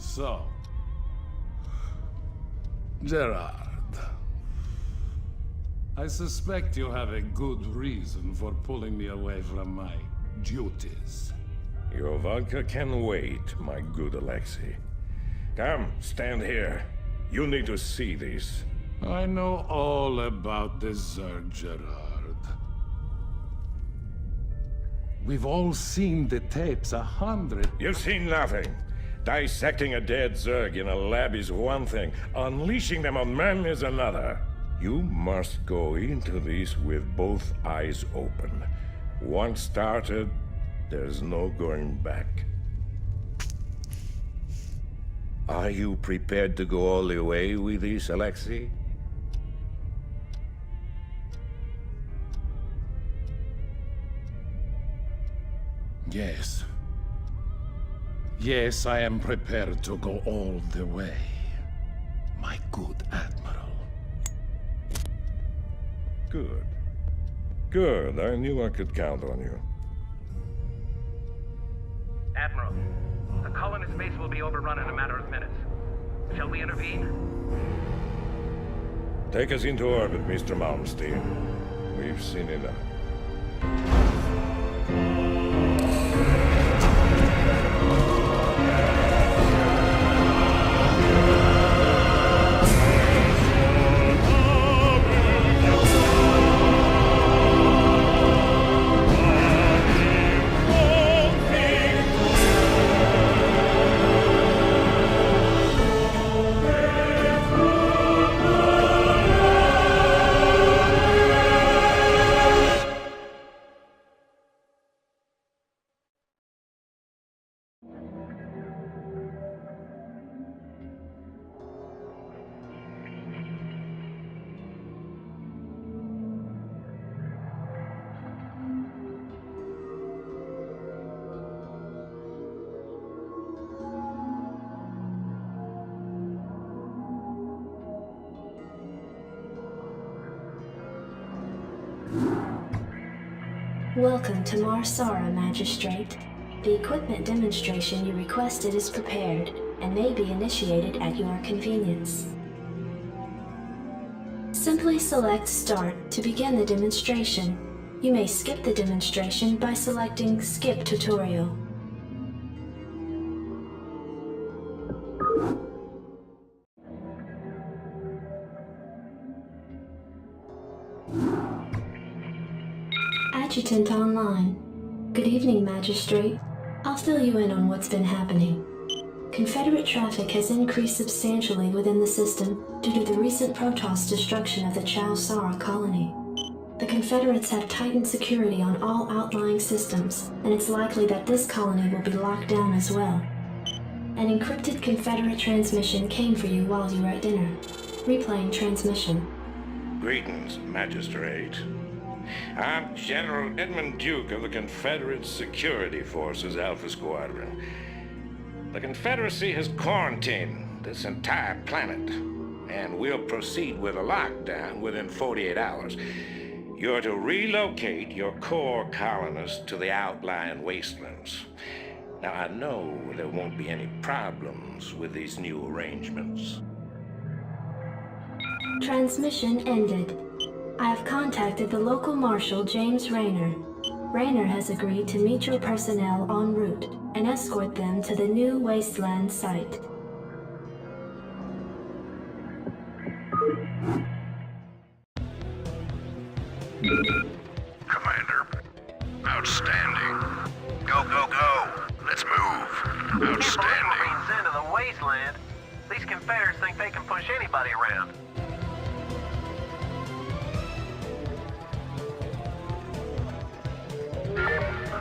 So, Gerard, I suspect you have a good reason for pulling me away from my duties. Your vodka can wait, my good Alexei. Come, stand here. You need to see this. I know all about the Zerg, Gerard. We've all seen the tapes 100... You've seen nothing. Dissecting a dead Zerg in a lab is one thing. Unleashing them on men is another. You must go into this with both eyes open. Once started, there's no going back. Are you prepared to go all the way with this, Alexei? Yes. Yes, I am prepared to go all the way, my good Admiral. Good. Good. I knew I could count on you. Admiral, the colonist base will be overrun in a matter of minutes. Shall we intervene? Take us into orbit, Mr. Malmsteen. We've seen enough. Welcome to Marsara, Magistrate. The equipment demonstration you requested is prepared and may be initiated at your convenience. Simply select Start to begin the demonstration. You may skip the demonstration by selecting Skip Tutorial. Adjutant online. Good evening, Magistrate. I'll fill you in on what's been happening. Confederate traffic has increased substantially within the system due to the recent Protoss destruction of the Chao Sara colony. The Confederates have tightened security on all outlying systems, and it's likely that this colony will be locked down as well. An encrypted Confederate transmission came for you while you were at dinner. Replaying transmission. Greetings, Magistrate. I'm General Edmund Duke of the Confederate Security Forces Alpha Squadron. The Confederacy has quarantined this entire planet, and we'll proceed with a lockdown within 48 hours. You're to relocate your core colonists to the outlying wastelands. Now, I know there won't be any problems with these new arrangements. Transmission ended. I have contacted the local marshal, James Rayner. Rayner has agreed to meet your personnel en route and escort them to the new wasteland site. Commander, outstanding. Go, go, go. Let's move. Outstanding. Marines into the wasteland. These Confederates think they can push anybody around.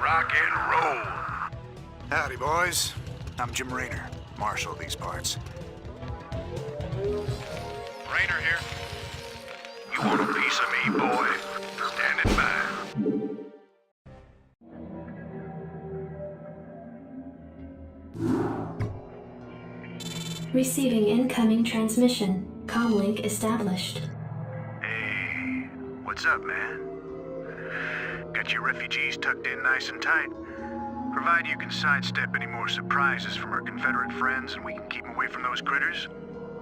Rock and roll. Howdy, boys. I'm Jim Rayner, marshal of these parts. Rainer here. You want a piece of me, boy? Standing by. Receiving incoming transmission. Comlink established. Hey, what's up, man? Got your refugees tucked in nice and tight? Provided you can sidestep any more surprises from our Confederate friends and we can keep them away from those critters,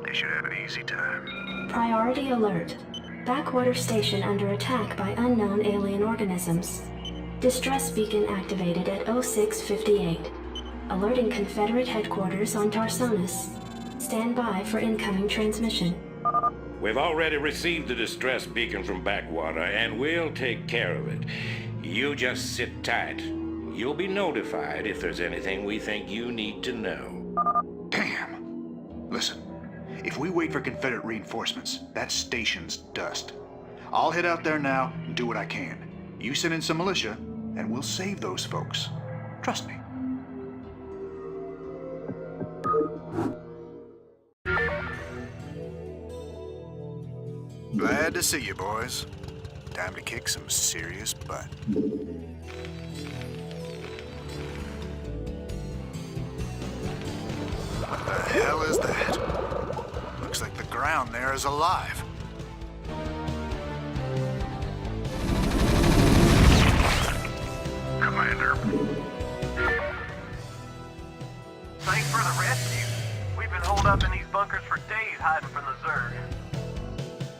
they should have an easy time. Priority alert. Backwater station under attack by unknown alien organisms. Distress beacon activated at 0658. Alerting Confederate headquarters on Tarsonis. Stand by for incoming transmission. We've already received the distress beacon from Backwater, and we'll take care of it. You just sit tight. You'll be notified if there's anything we think you need to know. Damn. Listen, if we wait for Confederate reinforcements, that station's dust. I'll head out there now and do what I can. You send in some militia, and we'll save those folks. Trust me. Glad to see you, boys. Time to kick some serious butt. What the hell is that? Looks like the ground there is alive. Commander. Thanks for the rescue. We've been holed up in these bunkers for days hiding from the Zerg.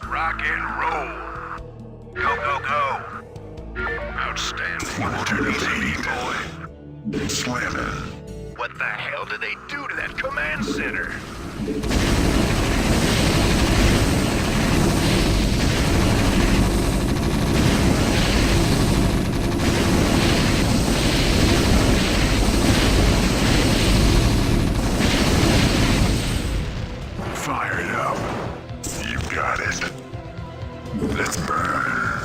Rock and roll. Go, go, go. Outstanding. Easy, boy. Slammer. What the hell did they do to that command center? Fire it up. You got it. Let's burn.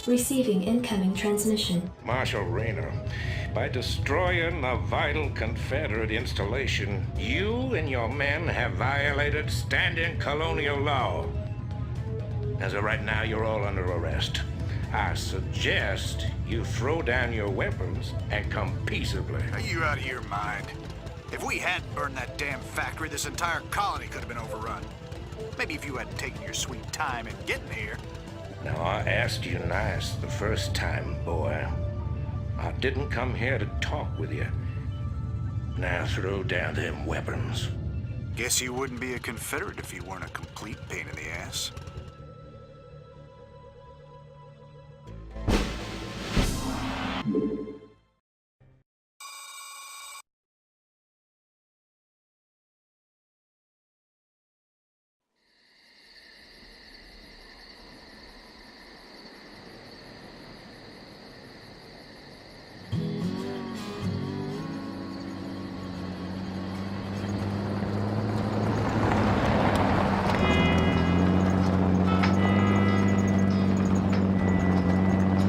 Receiving incoming transmission. Marshal Rayner, by destroying a vital Confederate installation, you and your men have violated standing colonial law. As of right now, you're all under arrest. I suggest you throw down your weapons and come peaceably. Are you out of your mind? If we hadn't burned that damn factory, this entire colony could have been overrun. Maybe if you hadn't taken your sweet time in getting here. Now, I asked you nice the first time, boy. I didn't come here to talk with you. Now throw down them weapons. Guess you wouldn't be a Confederate if you weren't a complete pain in the ass.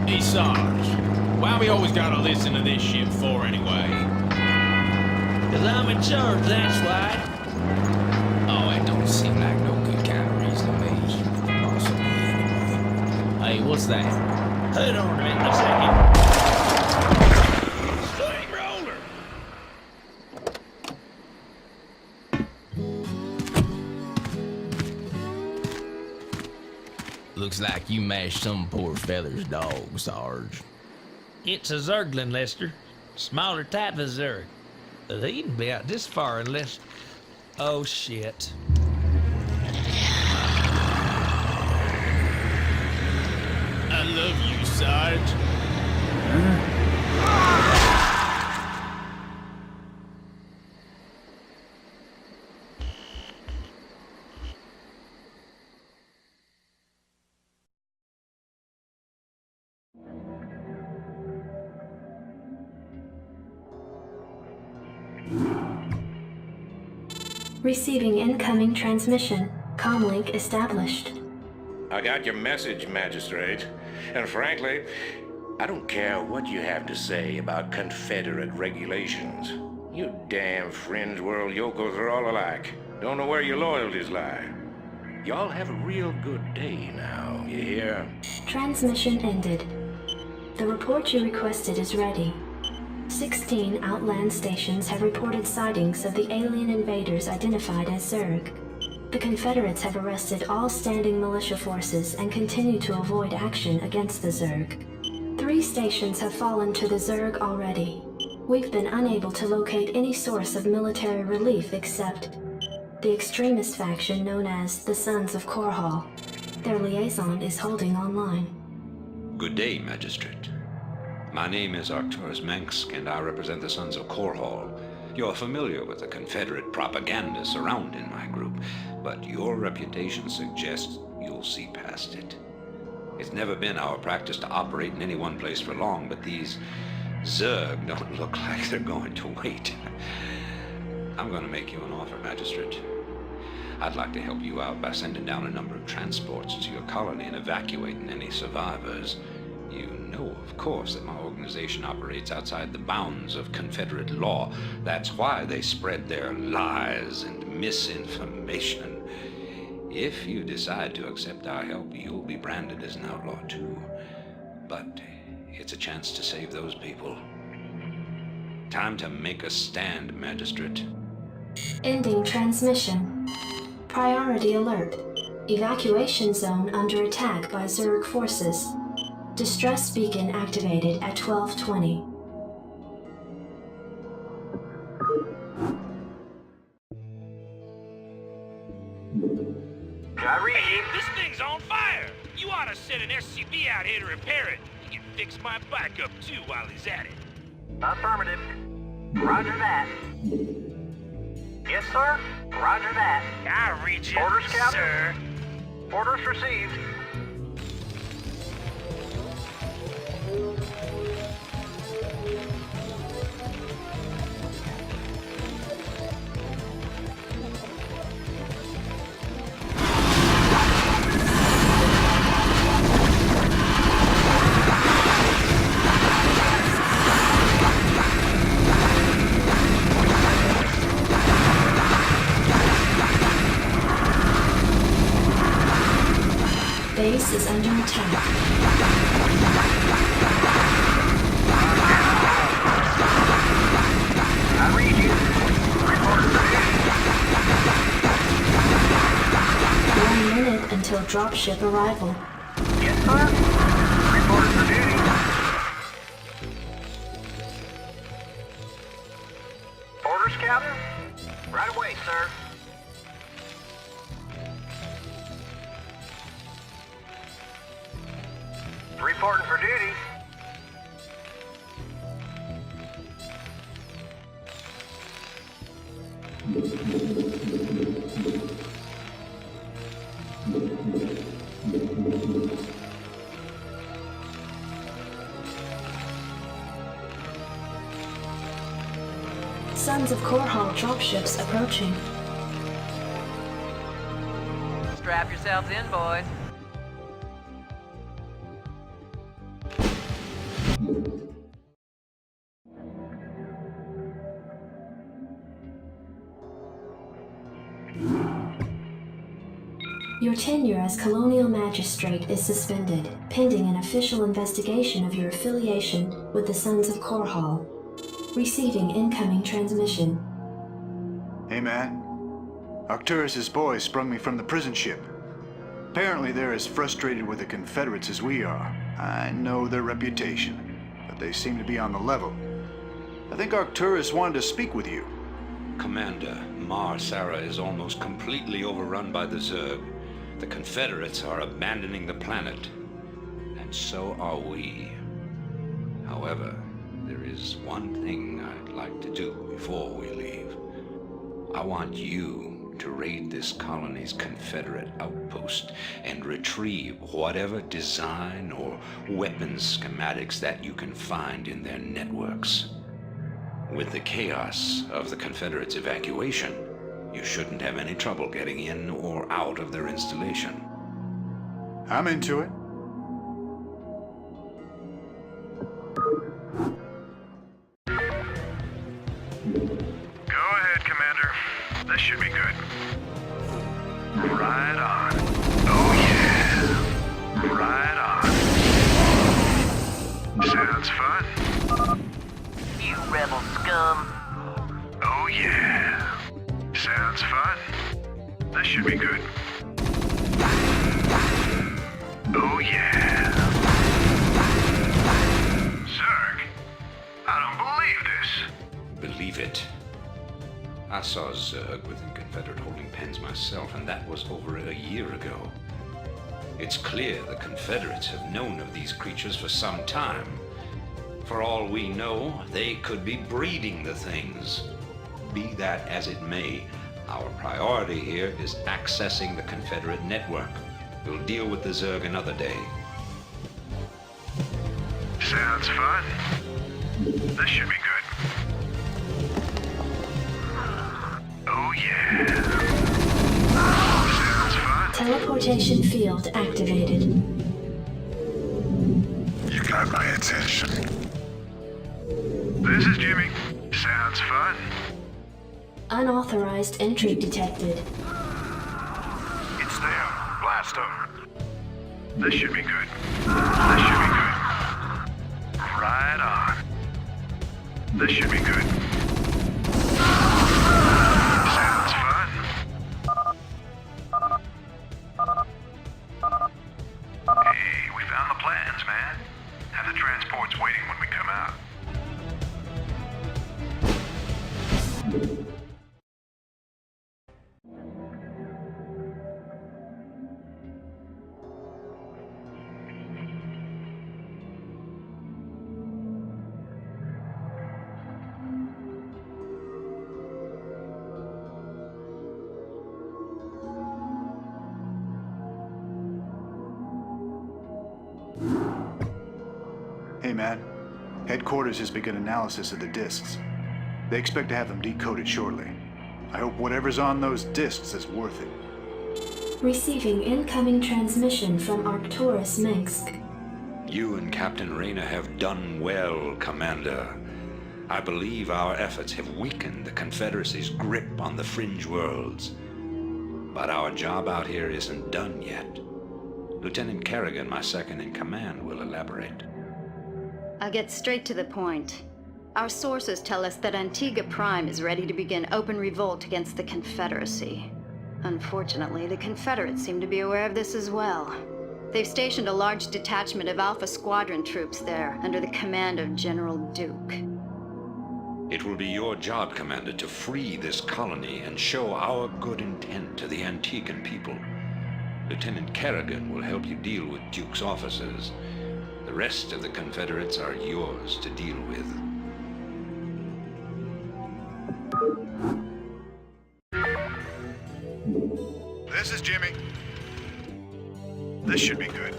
Hey, Sarge, why we always gotta listen to this shit for anyway? 'Cause I'm in charge, that's why. Oh, that don't seem like no good kind of reason to me. Possibly anyway. Hey, what's that? Hold on a minute, a second. String roller! Looks like you mashed some poor fella's dog, Sarge. It's a Zerglin, Lester. Smaller type of Zerg. He can be out this far unless... Oh, shit. I love you, Sarge. Receiving incoming transmission. Comlink established. I got your message, Magistrate. And frankly, I don't care what you have to say about Confederate regulations. You damn fringe world yokels are all alike. Don't know where your loyalties lie. Y'all have a real good day now, you hear? Transmission ended. The report you requested is ready. 16 Outland stations have reported sightings of the alien invaders identified as Zerg. The Confederates have arrested all standing militia forces and continue to avoid action against the Zerg. 3 stations have fallen to the Zerg already. We've been unable to locate any source of military relief except the extremist faction known as the Sons of Korhal. Their liaison is holding online. Good day, Magistrate. My name is Arcturus Mansk, and I represent the Sons of Korhal. You're familiar with the Confederate propaganda surrounding my group, but your reputation suggests you'll see past it. It's never been our practice to operate in any one place for long, but these Zerg don't look like they're going to wait. I'm going to make you an offer, Magistrate. I'd like to help you out by sending down a number of transports to your colony and evacuating any survivors. You know, of course, that my organization operates outside the bounds of Confederate law. That's why they spread their lies and misinformation. If you decide to accept our help, you'll be branded as an outlaw too. But it's a chance to save those people. Time to make a stand, Magistrate. Ending transmission. Priority alert. Evacuation zone under attack by Zerg forces. Distress beacon activated at 12:20. Hey, this thing's on fire! You ought to send an SCV out here to repair it. He can fix my bike up too while he's at it. Affirmative. Roger that. Yes, sir. Roger that. I read you, Orders, Captain. sir. Orders received. Base is under attack. I read you. Report for duty. 1 minute until dropship arrival. Yes, sir. Report for duty. Orders, Captain? Right away, sir. Reporting for duty. Sons of Korhal dropships approaching. Strap yourselves in, boys. Your tenure as Colonial Magistrate is suspended, pending an official investigation of your affiliation with the Sons of Korhal. Receiving incoming transmission. Hey, man. Arcturus's boys sprung me from the prison ship. Apparently they're as frustrated with the Confederates as we are. I know their reputation, but they seem to be on the level. I think Arcturus wanted to speak with you. Commander, Mar Sara is almost completely overrun by the Zerg. The Confederates are abandoning the planet, and so are we. However, there is one thing I'd like to do before we leave. I want you to raid this colony's Confederate outpost and retrieve whatever design or weapons schematics that you can find in their networks. With the chaos of the Confederates' evacuation, you shouldn't have any trouble getting in or out of their installation. I'm into it. Go ahead, Commander. This should be good. Right on. Oh, yeah. Right on. Sounds fun. You rebel scum. Oh, yeah. Sounds fun. This should be good. Oh, yeah. Zerg, I don't believe this. Believe it. I saw Zerg within Confederate holding pens myself, and that was over a year ago. It's clear the Confederates have known of these creatures for some time. For all we know, they could be breeding the things. Be that as it may, our priority here is accessing the Confederate network. We'll deal with the Zerg another day. Sounds fun. This should be good. Oh yeah. Sounds fun. Teleportation field activated. You got my attention. This is Jimmy. Sounds fun. Unauthorized entry detected. It's them. Blast them. This should be good. This should be good. Right on. This should be good. Sounds fun. Hey, we found the plans, man. Have the transports waiting when we come out. Hey, man. Headquarters has begun analysis of the discs. They expect to have them decoded shortly. I hope whatever's on those discs is worth it. Receiving incoming transmission from Arcturus Minsk. You and Captain Rayner have done well, Commander. I believe our efforts have weakened the Confederacy's grip on the fringe worlds. But our job out here isn't done yet. Lieutenant Kerrigan, my second in command, will elaborate. I'll get straight to the point. Our sources tell us that Antigua Prime is ready to begin open revolt against the Confederacy. Unfortunately, the Confederates seem to be aware of this as well. They've stationed a large detachment of Alpha Squadron troops there under the command of General Duke. It will be your job, Commander, to free this colony and show our good intent to the Antiguan people. Lieutenant Kerrigan will help you deal with Duke's officers. The rest of the Confederates are yours to deal with. This is Jimmy. This should be good.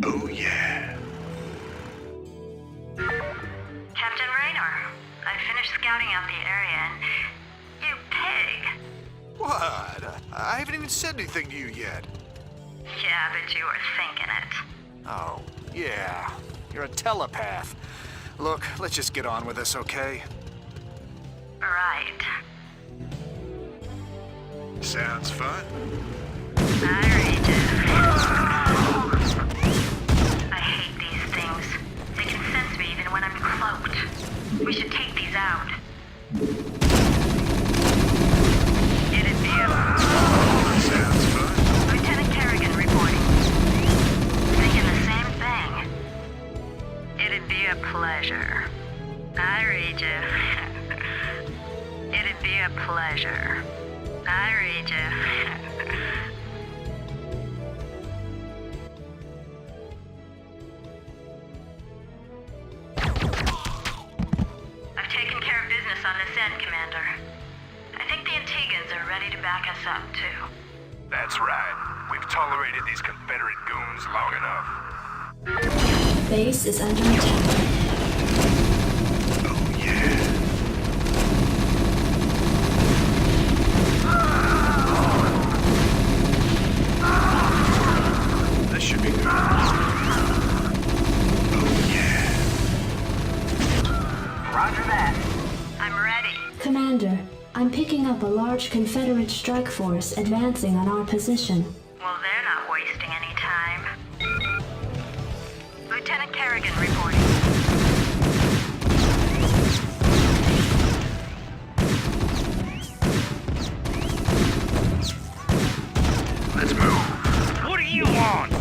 Oh yeah. Captain Raynor, I finished scouting out the area and... You pig! What? I haven't even said anything to you yet. Yeah, but you were thinking it. Oh, yeah. You're a telepath. Look, let's just get on with this, okay? Right. Sounds fun. I read it. I hate these things. They can sense me even when I'm cloaked. We should take these out. It'd be a... Sounds fun. Lieutenant Kerrigan reporting. Thinking the same thing. It'd be a pleasure. I read you. It'd be a pleasure. I read you. I've taken care of business on this end, Commander. I think the Antigans are ready to back us up, too. That's right. We've tolerated these Confederate goons long enough. Base is under attack. Oh yeah. This should be good. Oh yeah. Roger that. I'm ready. Commander, I'm picking up a large Confederate strike force advancing on our position. Well, they're not wasting any time. Lieutenant Kerrigan reporting. Let's move. What do you want?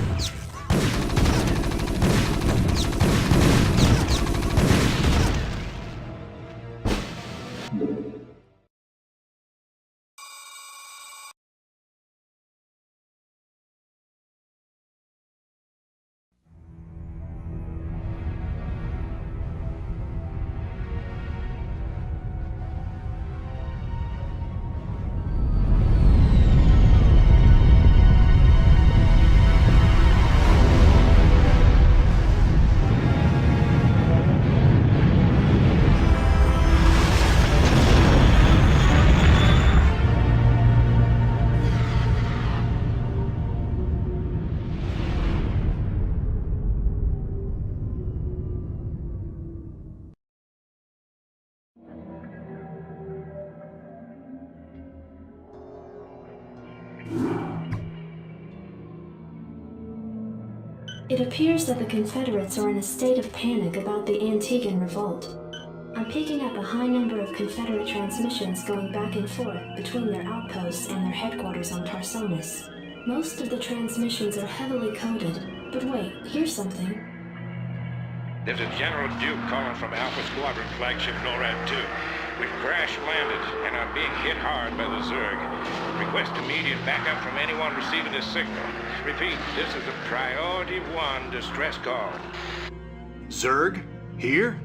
It appears that the Confederates are in a state of panic about the Antiguan revolt. I'm picking up a high number of Confederate transmissions going back and forth between their outposts and their headquarters on Tarsonis. Most of the transmissions are heavily coded, but wait, here's something. There's a General Duke calling from Alpha Squadron flagship NORAD 2. We've crash-landed and are being hit hard by the Zerg. Request immediate backup from anyone receiving this signal. Repeat, this is a Priority 1 distress call. Zerg? Here?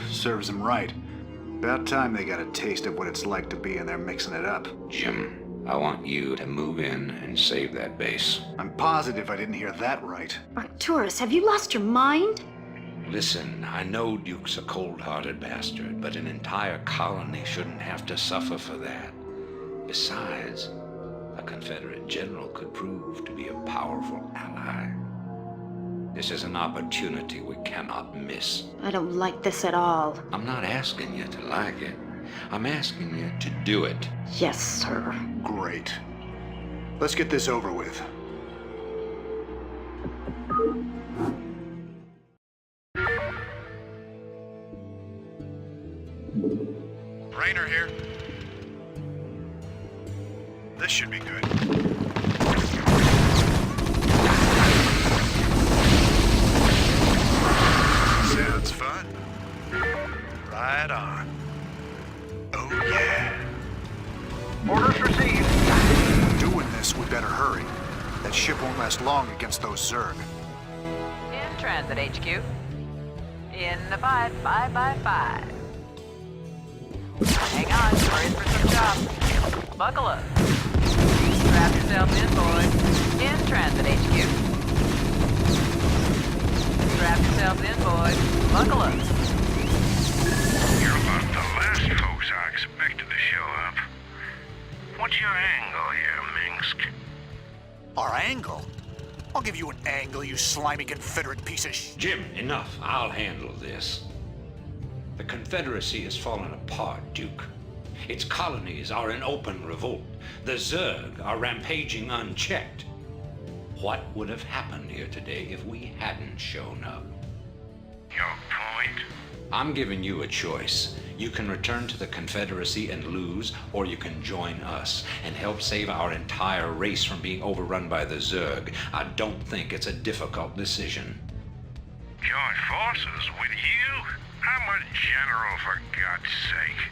Serves them right. About time they got a taste of what it's like to be in there mixing it up. Jim, I want you to move in and save that base. I'm positive I didn't hear that right. Arcturus, have you lost your mind? Listen, I know Duke's a cold-hearted bastard, but an entire colony shouldn't have to suffer for that. Besides, a Confederate general could prove to be a powerful ally. This is an opportunity we cannot miss. I don't like this at all. I'm not asking you to like it. I'm asking you to do it. Yes, sir. Great. Let's get this over with. Rainer here. This should be good. Sounds fun. Right on. Oh yeah. Orders received. Doing this, we better hurry. That ship won't last long against those Zerg. In transit, HQ. In the 5. Hang on, we're in for some chops. Buckle up. Strap yourself in, boys. In transit, HQ. Strap yourself in, boys. Buckle up. You're about the last folks I expected to show up. What's your angle here, Minsk? Our angle? I'll give you an angle, you slimy Confederate piece of Jim, enough. I'll handle this. The Confederacy has fallen apart, Duke. Its colonies are in open revolt. The Zerg are rampaging unchecked. What would have happened here today if we hadn't shown up? Your point? I'm giving you a choice. You can return to the Confederacy and lose, or you can join us and help save our entire race from being overrun by the Zerg. I don't think it's a difficult decision. Join forces with you? I'm a general, for God's sake.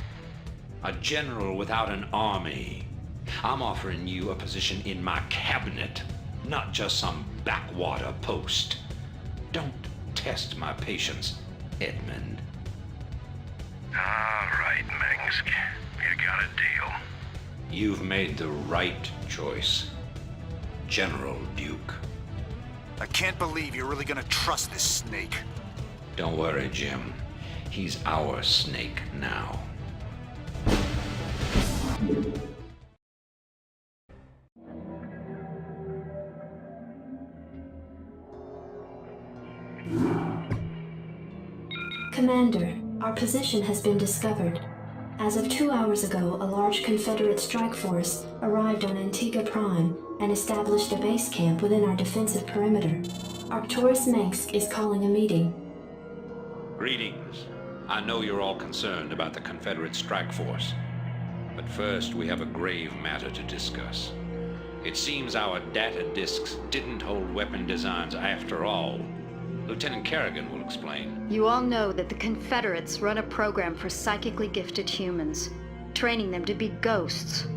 A general without an army. I'm offering you a position in my cabinet, not just some backwater post. Don't test my patience, Edmund. All right, Minsk. You got a deal. You've made the right choice, General Duke. I can't believe you're really gonna trust this snake. Don't worry, Jim. He's our snake now. Commander, our position has been discovered. As of 2 hours ago, a large Confederate strike force arrived on Antigua Prime and established a base camp within our defensive perimeter. Arcturus Minsk is calling a meeting. Greetings. I know you're all concerned about the Confederate strike force. But first, we have a grave matter to discuss. It seems our data disks didn't hold weapon designs after all. Lieutenant Kerrigan will explain. You all know that the Confederates run a program for psychically gifted humans, training them to be ghosts.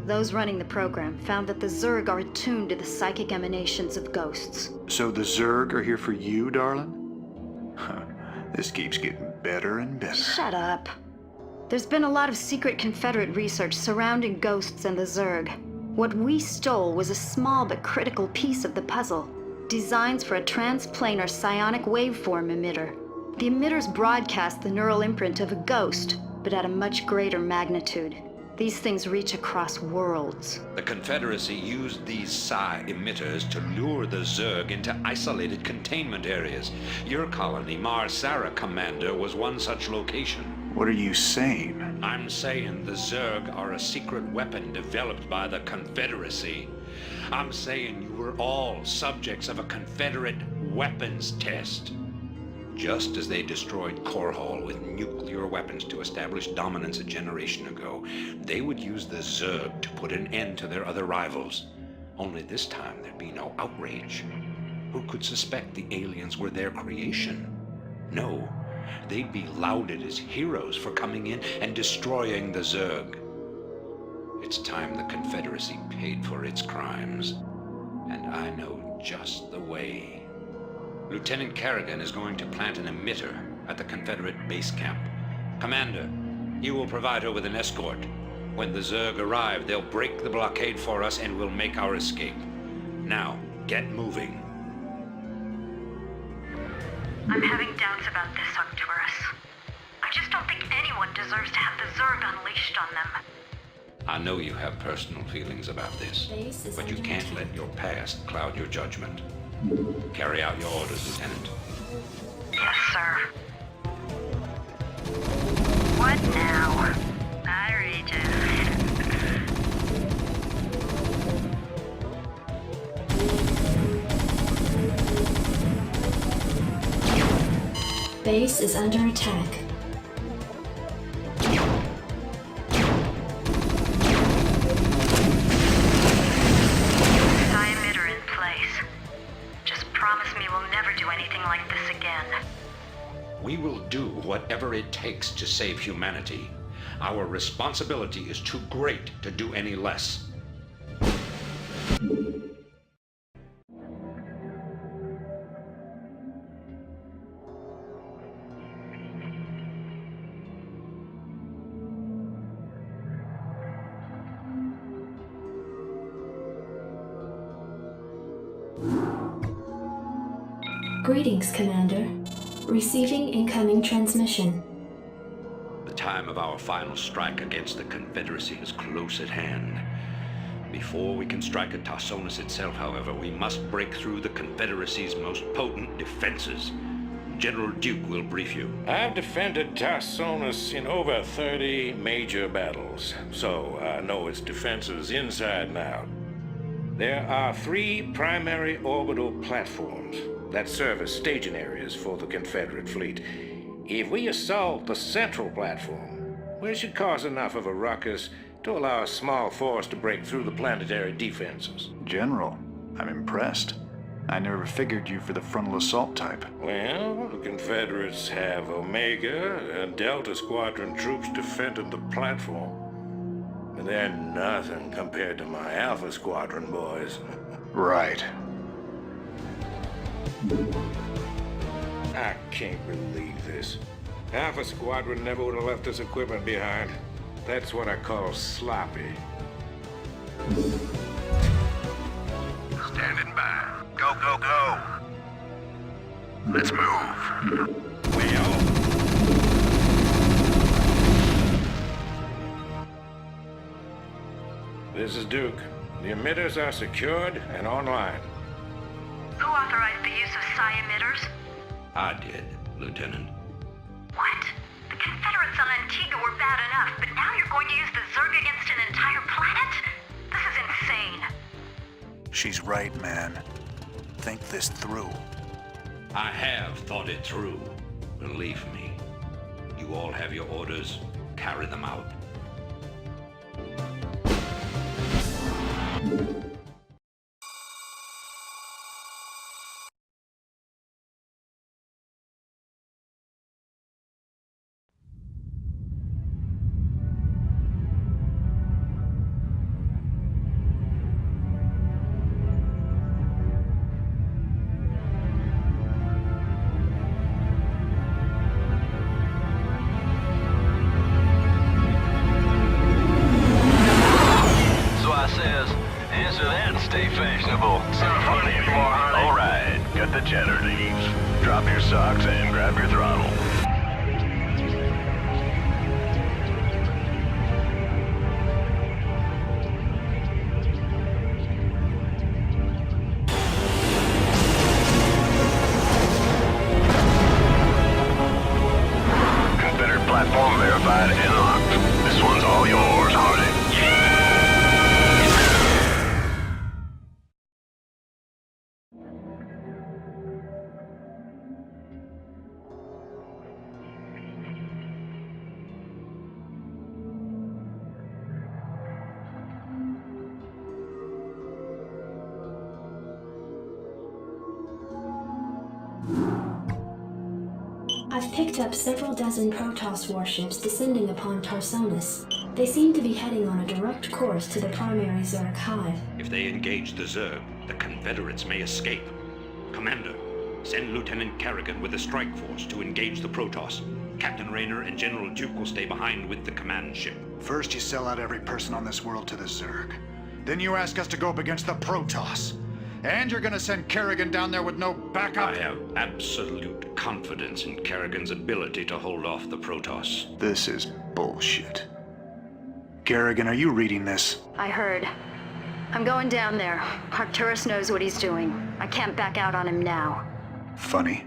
Those running the program found that the Zerg are attuned to the psychic emanations of ghosts. So the Zerg are here for you, darling? Huh. This keeps getting better and better. Shut up. There's been a lot of secret Confederate research surrounding ghosts and the Zerg. What we stole was a small but critical piece of the puzzle. Designs for a transplanar psionic waveform emitter. The emitters broadcast the neural imprint of a ghost, but at a much greater magnitude. These things reach across worlds. The Confederacy used these psi emitters to lure the Zerg into isolated containment areas. Your colony, Mars Sara Commander, was one such location. What are you saying? I'm saying the Zerg are a secret weapon developed by the Confederacy. I'm saying you were all subjects of a Confederate weapons test. Just as they destroyed Korhal with nuclear weapons to establish dominance a generation ago, they would use the Zerg to put an end to their other rivals. Only this time there'd be no outrage. Who could suspect the aliens were their creation? No, they'd be lauded as heroes for coming in and destroying the Zerg. It's time the Confederacy paid for its crimes, and I know just the way. Lieutenant Kerrigan is going to plant an emitter at the Confederate base camp. Commander, you will provide her with an escort. When the Zerg arrive, they'll break the blockade for us and we'll make our escape. Now, get moving. I'm having doubts about this, Arcturus. I just don't think anyone deserves to have the Zerg unleashed on them. I know you have personal feelings about this, but you can't let your past cloud your judgment. Carry out your orders, Lieutenant. Yes, sir. What now? Outrageous. Base is under attack. We will do whatever it takes to save humanity. Our responsibility is too great to do any less. Greetings, Commander. Receiving incoming transmission. The time of our final strike against the Confederacy is close at hand. Before we can strike at Tarsonis itself, however, we must break through the Confederacy's most potent defenses. General Duke will brief you. I've defended Tarsonis in over 30 major battles, so I know its defenses inside and out. There are 3 primary orbital platforms that serve as staging areas for the Confederate fleet. If we assault the central platform, we should cause enough of a ruckus to allow a small force to break through the planetary defenses. General, I'm impressed. I never figured you for the frontal assault type. Well, the Confederates have Omega and Delta Squadron troops defending the platform. But they're nothing compared to my Alpha Squadron boys. Right. I can't believe this. Alpha Squadron never would have left this equipment behind. That's what I call sloppy. Standing by. Go, go, go. Let's move. Well. This is Duke. The emitters are secured and online. Who authorized the use of psi emitters? I did, Lieutenant. What? The Confederates on Antigua were bad enough, but now you're going to use the Zerg against an entire planet? This is insane. She's right, man. Think this through. I have thought it through. Believe me. You all have your orders. Carry them out. I've picked up several dozen Protoss warships descending upon Tarsonis. They seem to be heading on a direct course to the primary Zerg hive. If they engage the Zerg, the Confederates may escape. Commander, send Lieutenant Kerrigan with the strike force to engage the Protoss. Captain Rayner and General Duke will stay behind with the command ship. First you sell out every person on this world to the Zerg. Then you ask us to go up against the Protoss. And you're gonna send Kerrigan down there with no backup? I have absolute confidence in Kerrigan's ability to hold off the Protoss. This is bullshit. Kerrigan, are you reading this? I heard. I'm going down there. Arcturus knows what he's doing. I can't back out on him now. Funny.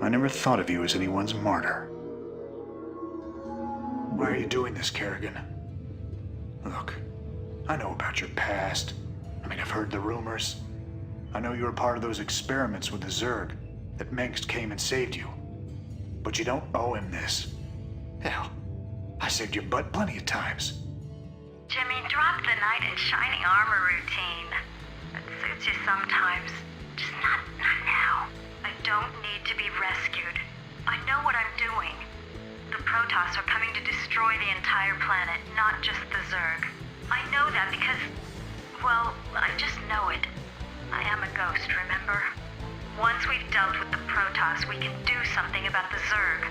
I never thought of you as anyone's martyr. Why are you doing this, Kerrigan? Look, I know about your past. I mean, I've heard the rumors. I know you were part of those experiments with the Zerg, that Mengsk came and saved you. But you don't owe him this. Hell, I saved your butt plenty of times. Jimmy, drop the knight in shining armor routine. It suits you sometimes. Just not now. I don't need to be rescued. I know what I'm doing. The Protoss are coming to destroy the entire planet, not just the Zerg. I know that because, well, I just know it. I am a ghost, remember? Once we've dealt with the Protoss, we can do something about the Zerg.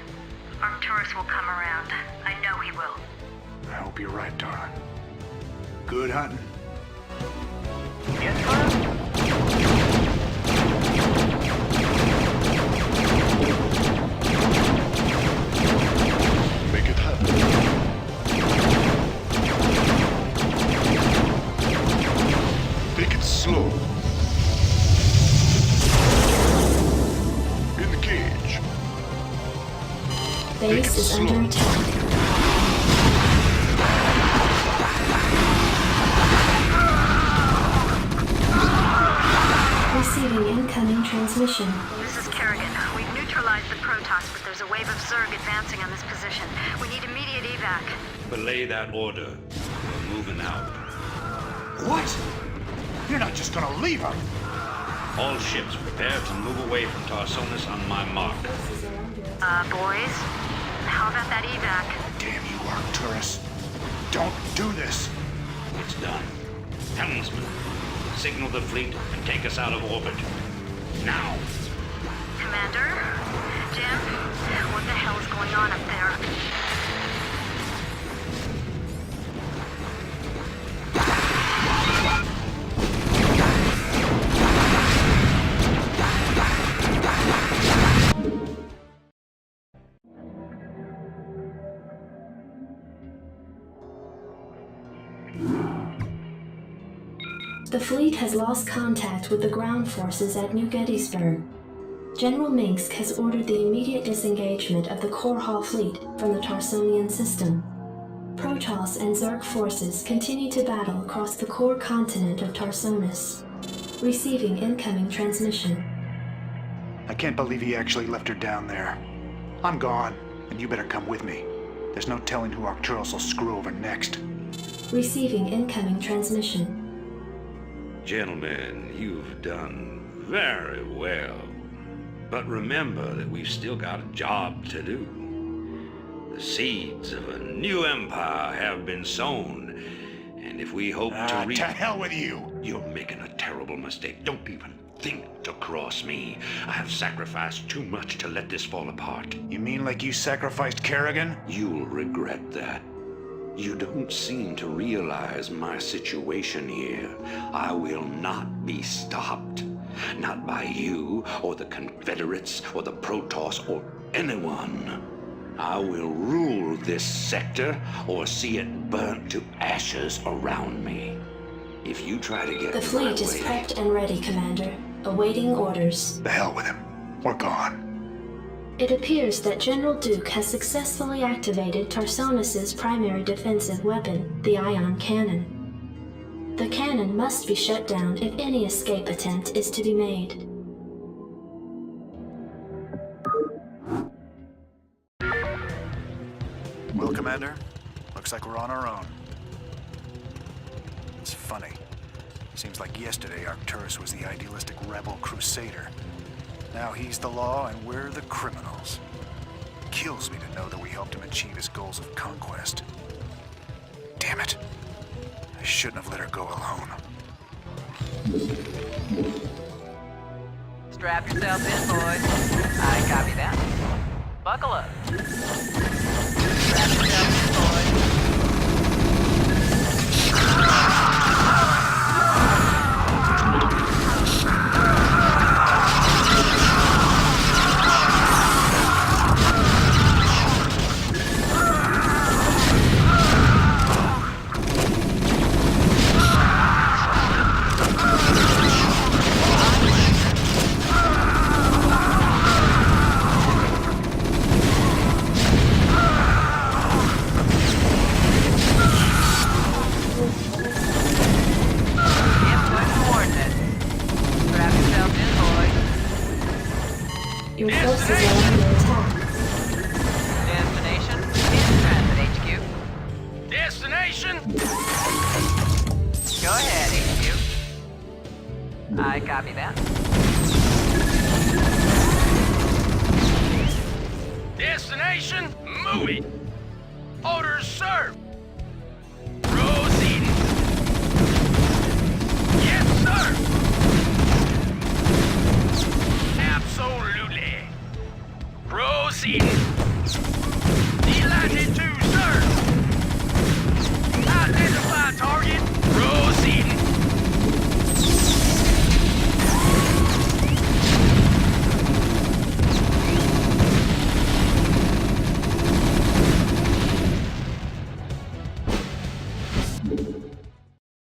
Arcturus will come around. I know he will. I hope you're right, darling. Good hunting. Yes, sir? Make it happen. Take it slow. In the cage. Base is under attack. Receiving incoming transmission. This is Kerrigan. We've neutralized the Protoss, but there's a wave of Zerg advancing on this position. We need immediate evac. Belay that order. We're moving out. What? You're not just gonna leave him. All ships prepare to move away from Tarsonis on my mark. Boys? How about that evac? Damn you, Arcturus. Don't do this. It's done. Helmsman, signal the fleet and take us out of orbit. Now. Commander? Jim? What the hell is going on up there? The fleet has lost contact with the ground forces at New Gettysburg. General Minsk has ordered the immediate disengagement of the Korhal fleet from the Tarsonian system. Protoss and Zerg forces continue to battle across the core continent of Tarsonis. Receiving incoming transmission. I can't believe he actually left her down there. I'm gone, and you better come with me. There's no telling who Arcturus will screw over next. Receiving incoming transmission. Gentlemen, you've done very well. But remember that we've still got a job to do. The seeds of a new empire have been sown, and if we hope to reach... To hell with you! You're making a terrible mistake. Don't even think to cross me. I have sacrificed too much to let this fall apart. You mean like you sacrificed Kerrigan? You'll regret that. You don't seem to realize my situation here. I will not be stopped. Not by you, or the Confederates, or the Protoss, or anyone. I will rule this sector, or see it burnt to ashes around me. If you try to get The fleet is prepped and ready, Commander. Awaiting orders. The hell with him. We're gone. It appears that General Duke has successfully activated Tarsonis' primary defensive weapon, the ion cannon. The cannon must be shut down if any escape attempt is to be made. Well, Commander, looks like we're on our own. It's funny. Seems like yesterday Arcturus was the idealistic rebel crusader. Now he's the law and we're the criminals. Kills me to know that we helped him achieve his goals of conquest. Damn it. I shouldn't have let her go alone. Strap yourself in, boys. I copy that. Buckle up. Strap yourself in, boys. Your forces are under attack. Destination in transit, HQ. Destination? Go ahead, HQ. I copy that. Destination? Move it. Orders served. Proceeding. Yes, sir. Absolutely. Proceeding. Delighted to, sir. Identify target.